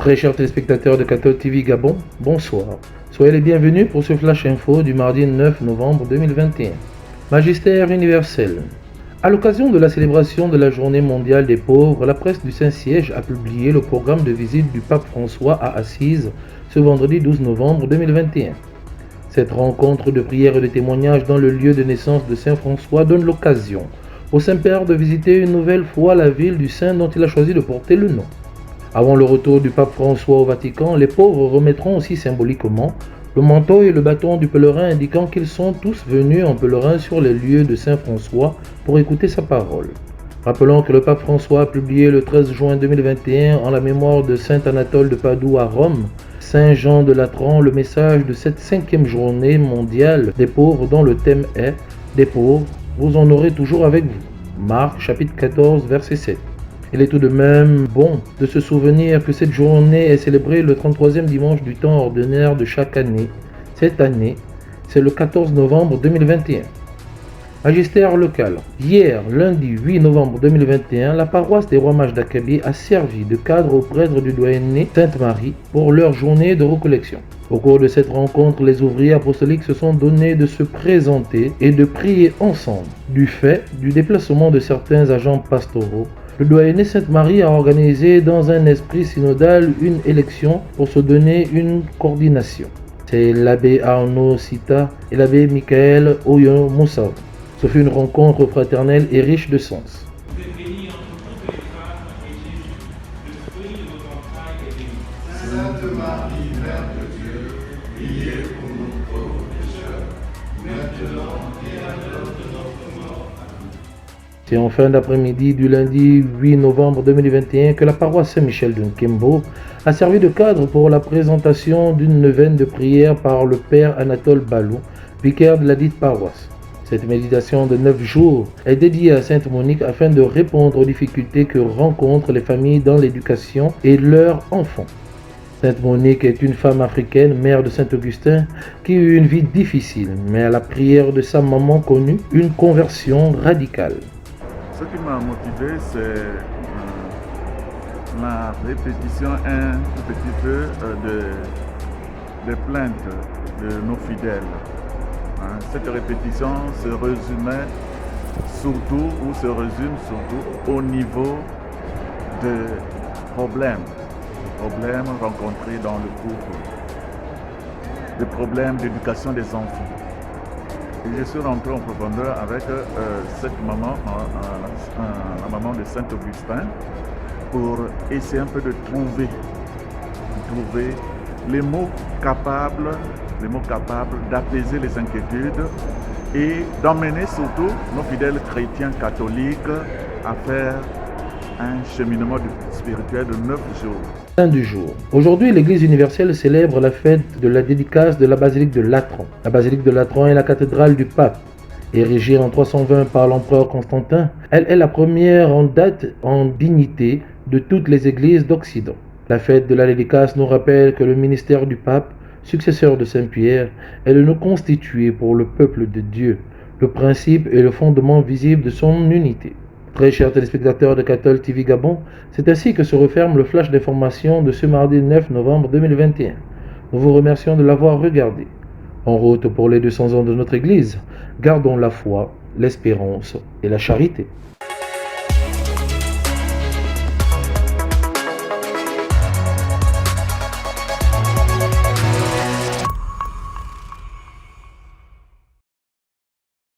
Très chers téléspectateurs de Cathol TV Gabon, bonsoir. Soyez les bienvenus pour ce Flash Info du mardi 9 novembre 2021. Magistère universel. À l'occasion de la célébration de la Journée mondiale des pauvres, la presse du Saint-Siège a publié le programme de visite du pape François à Assise ce vendredi 12 novembre 2021. Cette rencontre de prière et de témoignage dans le lieu de naissance de Saint François donne l'occasion au Saint-Père de visiter une nouvelle fois la ville du Saint dont il a choisi de porter le nom. Avant le retour du pape François au Vatican, les pauvres remettront aussi symboliquement le manteau et le bâton du pèlerin indiquant qu'ils sont tous venus en pèlerin sur les lieux de Saint François pour écouter sa parole. Rappelons que le pape François a publié le 13 juin 2021 en la mémoire de Saint Anatole de Padoue à Rome, Saint Jean de Latran, le message de cette 5e journée mondiale des pauvres dont le thème est « Des pauvres, vous en aurez toujours avec vous ». Marc chapitre 14 verset 7. Il est tout de même bon de se souvenir que cette journée est célébrée le 33e dimanche du temps ordinaire de chaque année. Cette année, c'est le 14 novembre 2021. Magistère local. Hier, lundi 8 novembre 2021, la paroisse des Rois Mages d'Akabi a servi de cadre aux prêtres du doyenné Sainte-Marie pour leur journée de recollection. Au cours de cette rencontre, les ouvriers apostoliques se sont donnés de se présenter et de prier ensemble. Du fait du déplacement de certains agents pastoraux, le doyenné Sainte-Marie a organisé dans un esprit synodal une élection pour se donner une coordination. C'est l'abbé Arnaud Sita et l'abbé Michael Oyon Moussav. Ce fut une rencontre fraternelle et riche de sens. Sainte Marie, Mère de Dieu, priez pour nous pauvres pécheurs, maintenant et à l'heure de notre mort. C'est en fin d'après-midi du lundi 8 novembre 2021 que la paroisse Saint-Michel de Nkembo a servi de cadre pour la présentation d'une neuvaine de prière par le Père Anatole Balou, vicaire de la dite paroisse. Cette méditation de 9 jours est dédiée à Sainte Monique afin de répondre aux difficultés que rencontrent les familles dans l'éducation et leurs enfants. Sainte Monique est une femme africaine, mère de Saint-Augustin, qui eut une vie difficile, mais à la prière de sa maman connut une conversion radicale. Ce qui m'a motivé, c'est la répétition un tout petit peu des plaintes de nos fidèles. Cette répétition se résumait surtout, ou se résume surtout, au niveau des problèmes rencontrés dans le couple, des problèmes d'éducation des enfants. Et je suis rentré en profondeur avec cette maman, la maman de Saint-Augustin, pour essayer un peu de trouver les mots capables d'apaiser les inquiétudes et d'emmener surtout nos fidèles chrétiens catholiques à faire un cheminement spirituel de 9 jours. Fin du jour. Aujourd'hui, l'Église universelle célèbre la fête de la dédicace de la basilique de Latran. La basilique de Latran est la cathédrale du pape. Érigée en 320 par l'empereur Constantin, elle est la première en date en dignité de toutes les églises d'Occident. La fête de la dédicace nous rappelle que le ministère du pape, successeur de Saint-Pierre, est de nous constituer pour le peuple de Dieu, le principe et le fondement visible de son unité. Très chers téléspectateurs de Cathol TV Gabon, c'est ainsi que se referme le flash d'information de ce mardi 9 novembre 2021. Nous vous remercions de l'avoir regardé. En route pour les 200 ans de notre Église, gardons la foi, l'espérance et la charité.